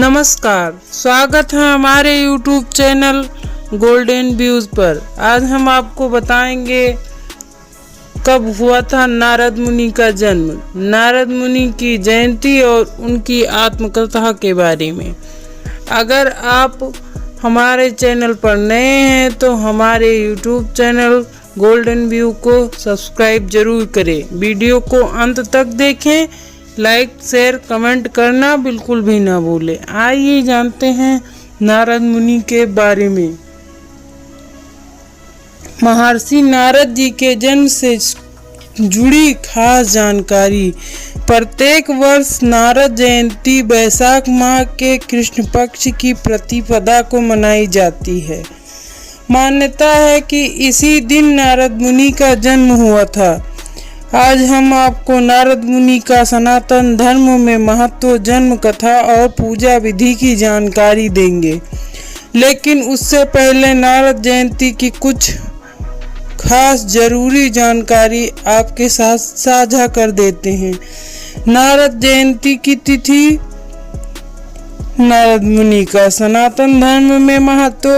नमस्कार, स्वागत है हमारे YouTube चैनल गोल्डन व्यूज पर। आज हम आपको बताएंगे कब हुआ था नारद मुनि का जन्म, नारद मुनि की जयंती और उनकी आत्मकथा के बारे में। अगर आप हमारे चैनल पर नए हैं तो हमारे YouTube चैनल गोल्डन व्यू को सब्सक्राइब जरूर करें। वीडियो को अंत तक देखें, लाइक शेयर कमेंट करना बिल्कुल भी ना भूलें। आइए जानते हैं नारद मुनि के बारे में। महर्षि नारद जी के जन्म से जुड़ी खास जानकारी। प्रत्येक वर्ष नारद जयंती वैशाख माह के कृष्ण पक्ष की प्रतिपदा को मनाई जाती है। मान्यता है कि इसी दिन नारद मुनि का जन्म हुआ था। आज हम आपको नारद मुनि का सनातन धर्म में महत्व, जन्म कथा और पूजा विधि की जानकारी देंगे। लेकिन उससे पहले नारद जयंती की कुछ खास जरूरी जानकारी आपके साथ साझा कर देते हैं। नारद जयंती की तिथि, नारद मुनि का सनातन धर्म में महत्व,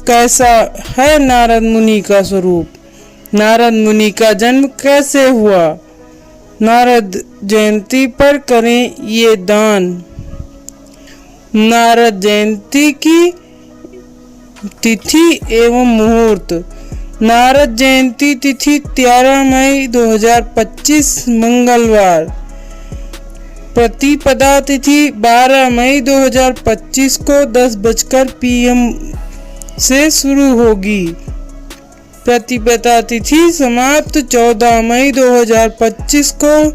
कैसा है नारद मुनि का स्वरूप, नारद मुनि का जन्म कैसे हुआ, नारद जयंती पर करें ये दान। नारद जयंती की तिथि एवं मुहूर्त। नारद जयंती तिथि 13 मई 2025 मंगलवार। प्रतिपदा तिथि 12 मई 2025 को 10:00 PM से शुरू होगी। प्रतिपदा तिथि समाप्त 14 मई 2025 को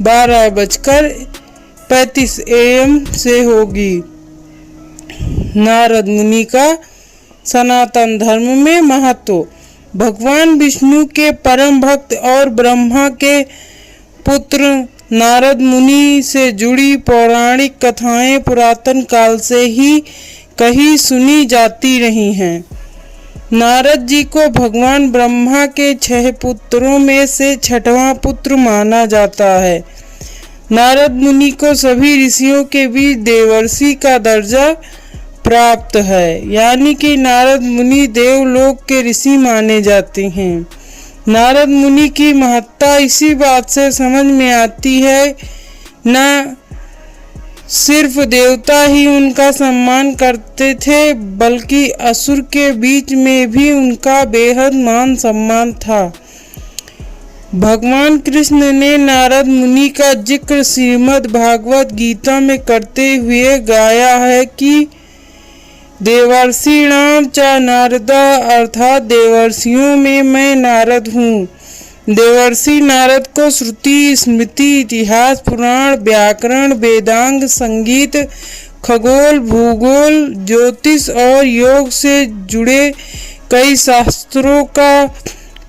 12:35 AM से होगी। नारद मुनि का सनातन धर्म में महत्व। भगवान विष्णु के परम भक्त और ब्रह्मा के पुत्र नारद मुनि से जुड़ी पौराणिक कथाएं पुरातन काल से ही कही सुनी जाती रही हैं। नारद जी को भगवान ब्रह्मा के 6 पुत्रों में से 6वां पुत्र माना जाता है। नारद मुनि को सभी ऋषियों के बीच देवर्षि का दर्जा प्राप्त है, यानी कि नारद मुनि देवलोक के ऋषि माने जाते हैं। नारद मुनि की महत्ता इसी बात से समझ में आती है, न सिर्फ देवता ही उनका सम्मान करते थे बल्कि असुर के बीच में भी उनका बेहद मान सम्मान था। भगवान कृष्ण ने नारद मुनि का जिक्र श्रीमद् भागवत गीता में करते हुए गाया है कि देवर्षिणाम च नारदा, अर्थात देवर्षियों में मैं नारद हूँ। देवर्षि नारद को श्रुति, स्मृति, इतिहास, पुराण, व्याकरण, वेदांग, संगीत, खगोल, भूगोल, ज्योतिष और योग से जुड़े कई शास्त्रों का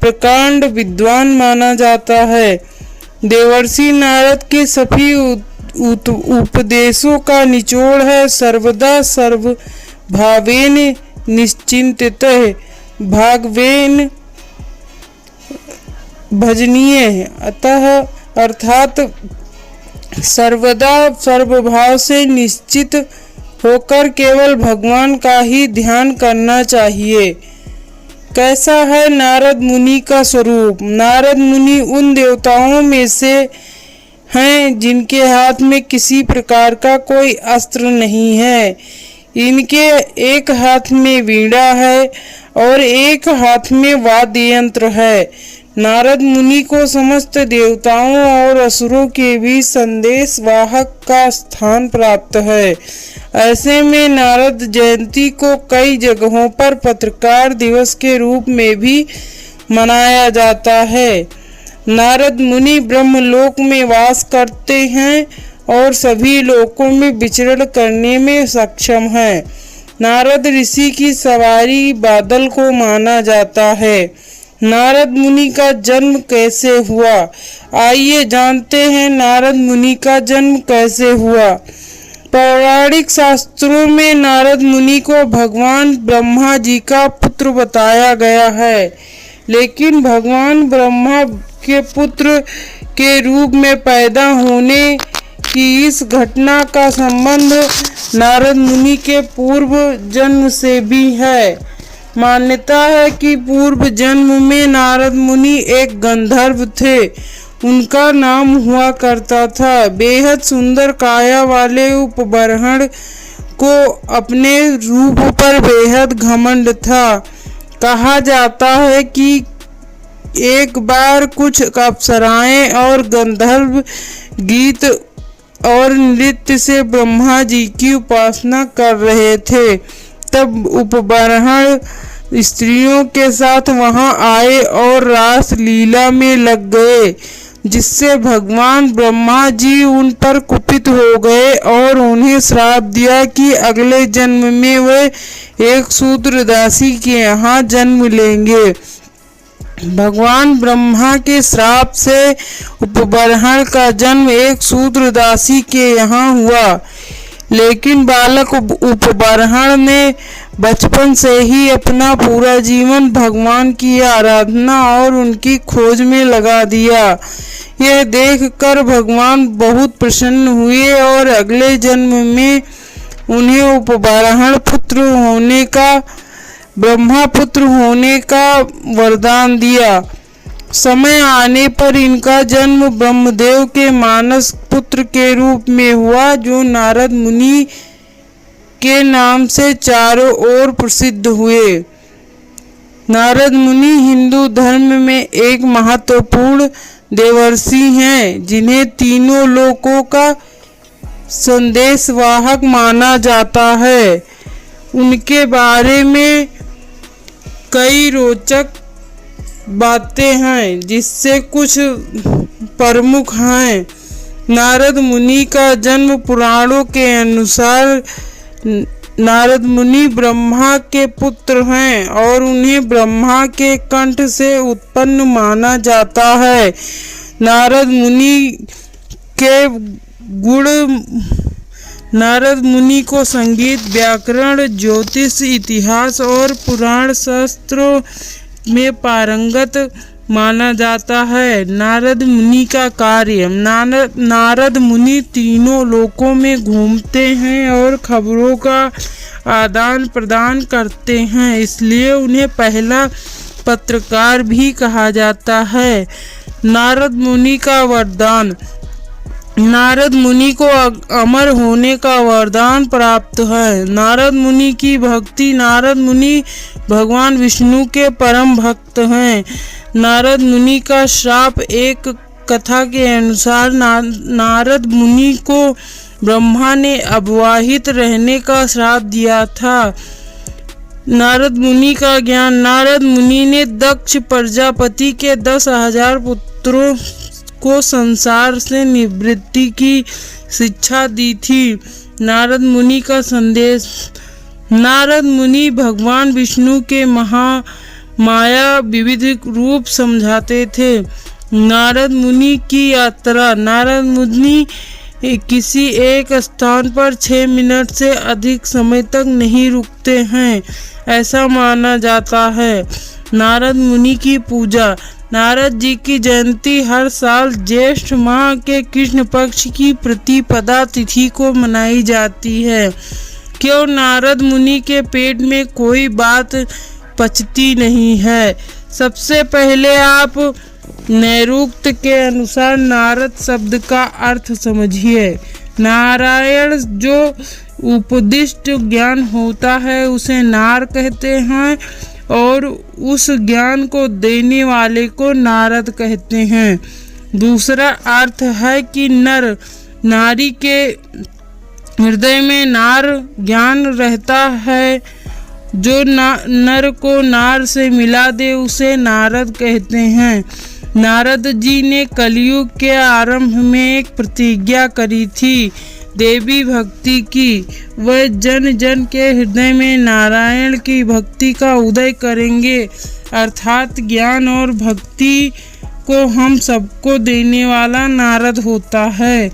प्रकांड विद्वान माना जाता है। देवर्षि नारद के सभी उपदेशों का निचोड़ है सर्वदा सर्वभावेन निश्चिंततः भागवेन भजनीय है। अर्थात सर्वदा सर्वभाव से निश्चित होकर केवल भगवान का ही ध्यान करना चाहिए। कैसा है नारद मुनि का स्वरूप। नारद मुनि उन देवताओं में से हैं जिनके हाथ में किसी प्रकार का कोई अस्त्र नहीं है। इनके एक हाथ में वीणा है और एक हाथ में वाद्य यंत्र है। नारद मुनि को समस्त देवताओं और असुरों के बीच संदेश वाहक का स्थान प्राप्त है। ऐसे में नारद जयंती को कई जगहों पर पत्रकार दिवस के रूप में भी मनाया जाता है। नारद मुनि ब्रह्मलोक में वास करते हैं और सभी लोकों में विचरण करने में सक्षम हैं। नारद ऋषि की सवारी बादल को माना जाता है। नारद मुनि का जन्म कैसे हुआ, आइए जानते हैं नारद मुनि का जन्म कैसे हुआ। पौराणिक शास्त्रों में नारद मुनि को भगवान ब्रह्मा जी का पुत्र बताया गया है, लेकिन भगवान ब्रह्मा के पुत्र के रूप में पैदा होने कि इस घटना का संबंध नारद मुनि के पूर्व जन्म से भी है। मान्यता है कि पूर्व जन्म में नारद मुनि एक गंधर्व थे। उनका नाम हुआ करता था। बेहद सुंदर काया वाले उपबरहण को अपने रूप पर बेहद घमंड था। कहा जाता है कि एक बार कुछ अप्सराएं और गंधर्व गीत और नृत्य से ब्रह्मा जी की उपासना कर रहे थे। तब उपबरहण स्त्रियों के साथ वहां आए और रास लीला में लग गए, जिससे भगवान ब्रह्मा जी उन पर कुपित हो गए और उन्हें श्राप दिया कि अगले जन्म में वे एक शूद्रदासी के यहाँ जन्म लेंगे। भगवान ब्रह्मा के श्राप से उपबरहण का जन्म एक शूद्रदासी के यहाँ हुआ। लेकिन बालक उपबरहण ने बचपन से ही अपना पूरा जीवन भगवान की आराधना और उनकी खोज में लगा दिया। यह देखकर भगवान बहुत प्रसन्न हुए और अगले जन्म में उन्हें उपबरहण पुत्र होने का, ब्रह्मा पुत्र होने का वरदान दिया। समय आने पर इनका जन्म ब्रह्मदेव के मानस पुत्र के रूप में हुआ, जो नारद मुनि के नाम से चारों ओर प्रसिद्ध हुए। नारद मुनि हिंदू धर्म में एक महत्वपूर्ण देवर्षि हैं, जिन्हें तीनों लोकों का संदेशवाहक माना जाता है। उनके बारे में कई रोचक बातें हैं, जिससे कुछ प्रमुख हैं। नारद मुनि का जन्म पुराणों के अनुसार नारद मुनि ब्रह्मा के पुत्र हैं और उन्हें ब्रह्मा के कंठ से उत्पन्न माना जाता है। नारद मुनि को संगीत, व्याकरण, ज्योतिष, इतिहास और पुराण शास्त्रों में पारंगत माना जाता है। नारद मुनि का कार्य। नारद मुनि तीनों लोकों में घूमते हैं और खबरों का आदान प्रदान करते हैं, इसलिए उन्हें पहला पत्रकार भी कहा जाता है। नारद मुनि का वरदान। नारद मुनि को अमर होने का वरदान प्राप्त है। नारद मुनि की भक्ति। नारद मुनि भगवान विष्णु के परम भक्त हैं। नारद मुनि का श्राप। एक कथा के अनुसार नारद मुनि को ब्रह्मा ने अविवाहित रहने का श्राप दिया था। नारद मुनि का ज्ञान। नारद मुनि ने दक्ष प्रजापति के 10,000 पुत्रों को संसार से निवृत्ति की शिक्षा दी थी। नारद मुनि का संदेश। नारद मुनि भगवान विष्णु के माया विविध रूप समझाते थे। नारद मुनि की यात्रा। नारद मुनि किसी एक स्थान पर 6 मिनट से अधिक समय तक नहीं रुकते हैं, ऐसा माना जाता है। नारद मुनि की पूजा। नारद जी की जयंती हर साल ज्येष्ठ माह के कृष्ण पक्ष की प्रतिपदा तिथि को मनाई जाती है। क्यों नारद मुनि के पेट में कोई बात पचती नहीं है। सबसे पहले आप नैरुक्त के अनुसार नारद शब्द का अर्थ समझिए। नारायण जो उपदिष्ट ज्ञान होता है उसे नार कहते हैं और उस ज्ञान को देने वाले को नारद कहते हैं। दूसरा अर्थ है कि नर, नारी के हृदय में नार ज्ञान रहता है। जो नर को नार से मिला दे उसे नारद कहते हैं। नारद जी ने कलयुग के आरंभ में एक प्रतिज्ञा करी थी देवी भक्ति की। वह जन जन के हृदय में नारायण की भक्ति का उदय करेंगे, अर्थात ज्ञान और भक्ति को हम सबको देने वाला नारद होता है।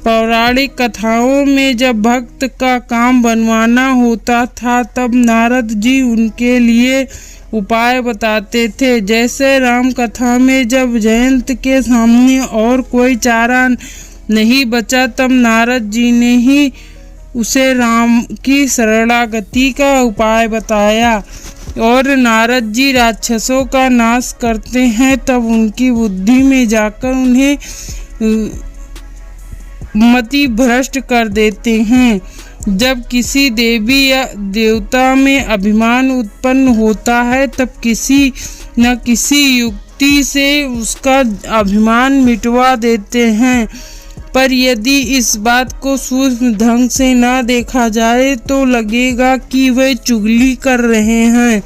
पौराणिक कथाओं में जब भक्त का काम बनवाना होता था तब नारद जी उनके लिए उपाय बताते थे। जैसे राम कथा में जब जयंत के सामने और कोई चारा नहीं बचा, तब नारद जी ने ही उसे राम की शरणागति का उपाय बताया। और नारद जी राक्षसों का नाश करते हैं, तब उनकी बुद्धि में जाकर उन्हें मति भ्रष्ट कर देते हैं। जब किसी देवी या देवता में अभिमान उत्पन्न होता है, तब किसी न किसी युक्ति से उसका अभिमान मिटवा देते हैं। पर यदि इस बात को सूक्ष्म ढंग से न देखा जाए तो लगेगा कि वे चुगली कर रहे हैं,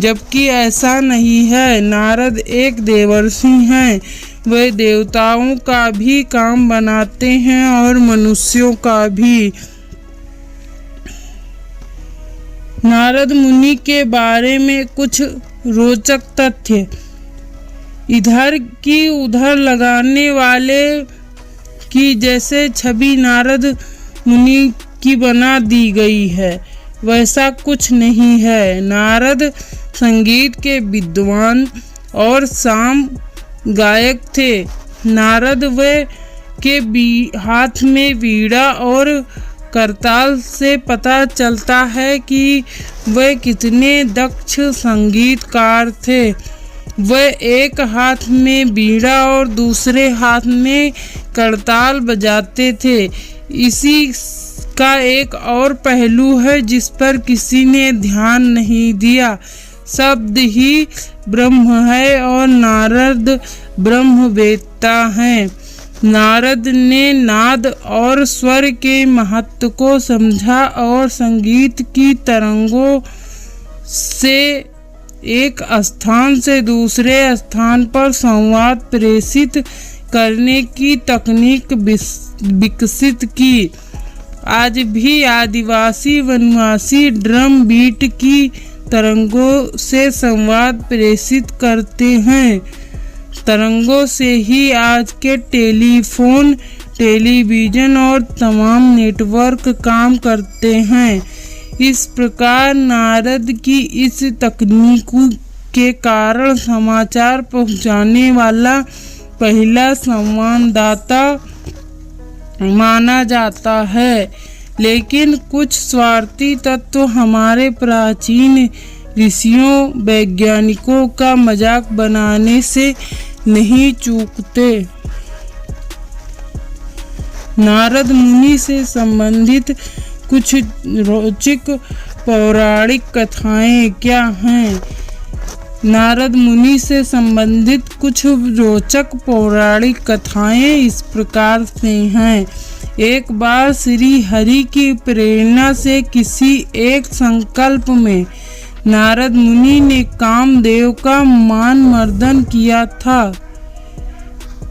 जबकि ऐसा नहीं है। नारद एक देवर्षि हैं, वे देवताओं का भी काम बनाते हैं और मनुष्यों का भी। नारद मुनि के बारे में कुछ रोचक तथ्य। इधर की उधर लगाने वाले की जैसे छवि नारद मुनि की बना दी गई है, वैसा कुछ नहीं है। नारद संगीत के विद्वान और साम गायक थे। नारद वे के हाथ में वीणा और करताल से पता चलता है कि वे कितने दक्ष संगीतकार थे। वे एक हाथ में वीणा और दूसरे हाथ में करताल बजाते थे। इसी का एक और पहलू है जिस पर किसी ने ध्यान नहीं दिया। शब्द ही ब्रह्म है और नारद ब्रह्मवेत्ता हैं। नारद ने नाद और स्वर के महत्व को समझा और संगीत की तरंगों से एक स्थान से दूसरे स्थान पर संवाद प्रेषित करने की तकनीक विकसित की। आज भी आदिवासी वनवासी ड्रम बीट की तरंगों से संवाद प्रेषित करते हैं। तरंगों से ही आज के टेलीफोन, टेलीविज़न और तमाम नेटवर्क काम करते हैं। इस प्रकार नारद की इस तकनीक के कारण समाचार पहुंचाने वाला पहला संवाददाता माना जाता है। लेकिन कुछ स्वार्थी तत्व हमारे प्राचीन ऋषियों वैज्ञानिकों का मजाक बनाने से नहीं चूकते। नारद मुनि से संबंधित कुछ रोचक पौराणिक कथाएं क्या हैं? नारद मुनि से संबंधित कुछ रोचक पौराणिक कथाएं इस प्रकार से हैं। एक बार श्री हरि की प्रेरणा से किसी एक संकल्प में नारद मुनि ने कामदेव का मान मर्दन किया था,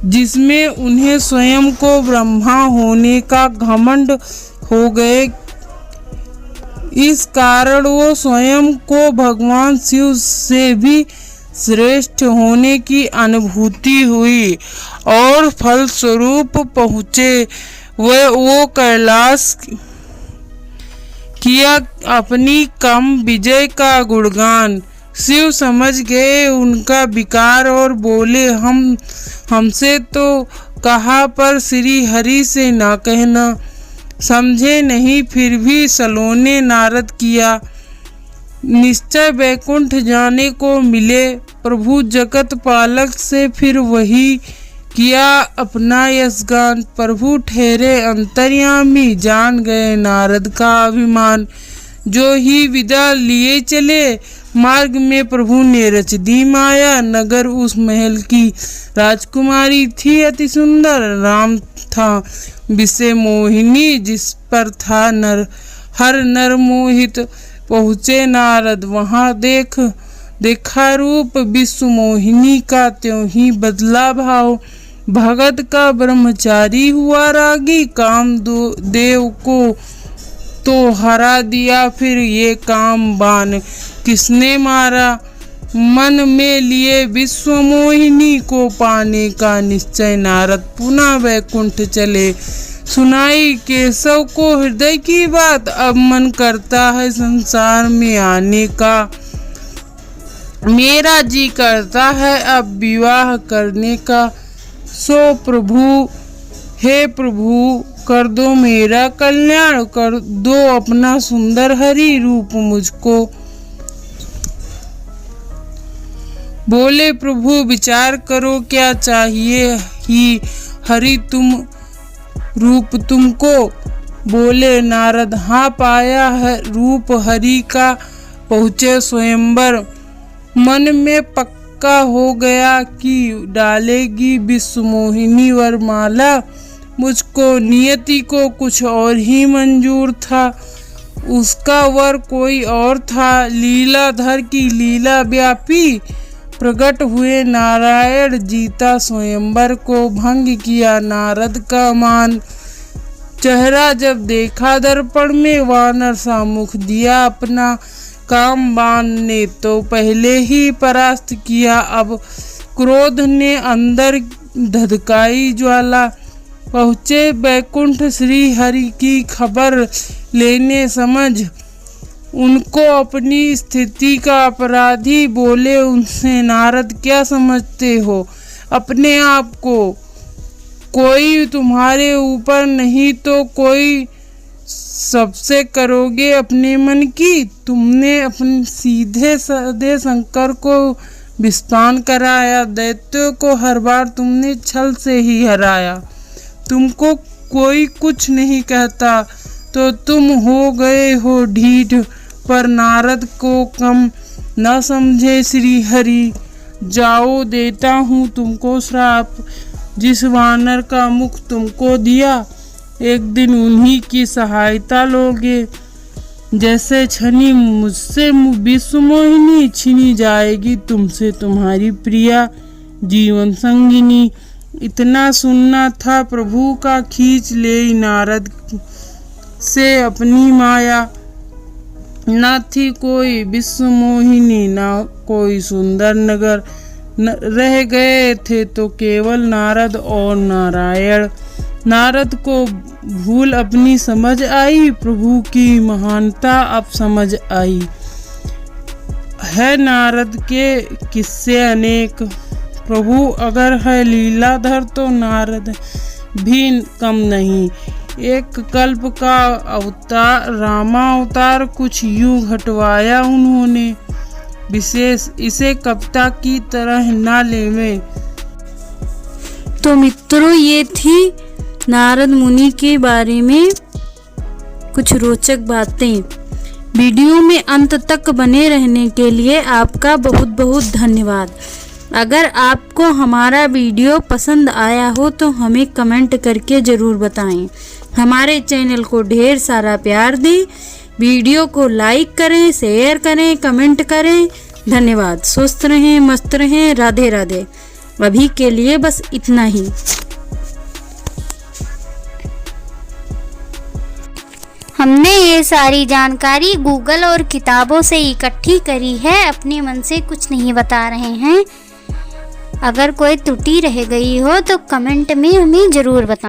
जिसमें उन्हें स्वयं को ब्रह्मा होने का घमंड हो गए। इस कारण वो स्वयं को भगवान शिव से भी श्रेष्ठ होने की अनुभूति हुई और फलस्वरूप पहुँचे। वो कैलाश किया अपनी कम विजय का गुणगान। शिव समझ गए उनका विकार और बोले, हमसे तो कहा पर श्री हरि से ना कहना। समझे नहीं, फिर भी सलोने नारद किया। निश्चय वैकुंठ जाने को मिले। प्रभु जगत पालक से फिर वही किया अपना यशगान। प्रभु ठहरे अंतर्यामी, जान गए नारद का अभिमान। जो ही विदा लिए चले, मार्ग में प्रभु ने रच दी माया। नगर उस महल की राजकुमारी थी अति सुंदर। राम था विषय मोहिनी, जिस पर था हर नर मोहित। पहुँचे नारद वहाँ देखा रूप विश्व मोहिनी का, त्यों ही बदला भाव। भगत का ब्रह्मचारी हुआ रागी, काम देव को तो हरा दिया। फिर ये काम बाण किसने मारा? मन में लिए विश्व मोहिनी को पाने का निश्चय। नारद पुनः वैकुंठ चले। सुनाई केशव को हृदय की बात, अब मन करता है संसार में आने का। मेरा जी करता है अब विवाह करने का। सो प्रभु हे प्रभु, कर दो मेरा कल्याण, कर दो अपना सुंदर हरि रूप मुझको। बोले प्रभु, विचार करो क्या चाहिए ही हरि तुम रूप तुमको। बोले नारद, हाँ पाया है रूप हरि का, पहुँचे स्वयंवर। मन में पक्का हो गया कि डालेगी विश्व मोहिनी वरमाला। मुझको नियति को कुछ और ही मंजूर था, उसका वर कोई और था। लीलाधर की लीला व्यापी प्रकट हुए नारायण, जीता स्वयंवर को भंग किया नारद का मान। चेहरा जब देखा दर्पण में, वानर सा मुख दिया अपना। कामबान ने तो पहले ही परास्त किया, अब क्रोध ने अंदर धधकाई ज्वाला। पहुँचे बैकुंठ श्री हरि की खबर लेने, समझ उनको अपनी स्थिति का अपराधी। बोले उनसे, नारद क्या समझते हो अपने आप को? कोई तुम्हारे ऊपर नहीं तो कोई सबसे करोगे अपने मन की। तुमने अपने सीधे साधे शंकर को विस्तान कराया, दैत्यों को हर बार तुमने छल से ही हराया। तुमको कोई कुछ नहीं कहता तो तुम हो गए हो ढीठ, पर नारद को कम न समझे श्री हरि। जाओ देता हूँ तुमको श्राप, जिस वानर का मुख तुमको दिया, एक दिन उन्हीं की सहायता लोगे। जैसे छनी मुझसे विश्व मोहिनी, छिनी जाएगी तुमसे तुम्हारी प्रिया जीवन संगिनी। इतना सुनना था प्रभु का, खींच ले नारद से अपनी माया। न थी कोई विश्व मोहिनी, न कोई सुंदर नगर, रह गए थे तो केवल नारद और नारायण। नारद को भूल अपनी समझ आई, प्रभु की महानता अब समझ आई। है नारद के किस्से अनेक, प्रभु अगर है लीलाधर तो नारद भी कम नहीं। एक कल्प का अवतार रामावतार, कुछ यूं घटवाया उन्होंने विशेष, इसे कविता की तरह ना लेवें। तो मित्रों, ये थी नारद मुनि के बारे में कुछ रोचक बातें। वीडियो में अंत तक बने रहने के लिए आपका बहुत बहुत धन्यवाद। अगर आपको हमारा वीडियो पसंद आया हो तो हमें कमेंट करके ज़रूर बताएं। हमारे चैनल को ढेर सारा प्यार दें, वीडियो को लाइक करें, शेयर करें, कमेंट करें। धन्यवाद। स्वस्थ रहें, मस्त रहें। राधे राधे। अभी के लिए बस इतना ही। हमने ये सारी जानकारी गूगल और किताबों से इकट्ठी करी है, अपने मन से कुछ नहीं बता रहे हैं। अगर कोई त्रुटि रह गई हो तो कमेंट में हमें ज़रूर बताएं।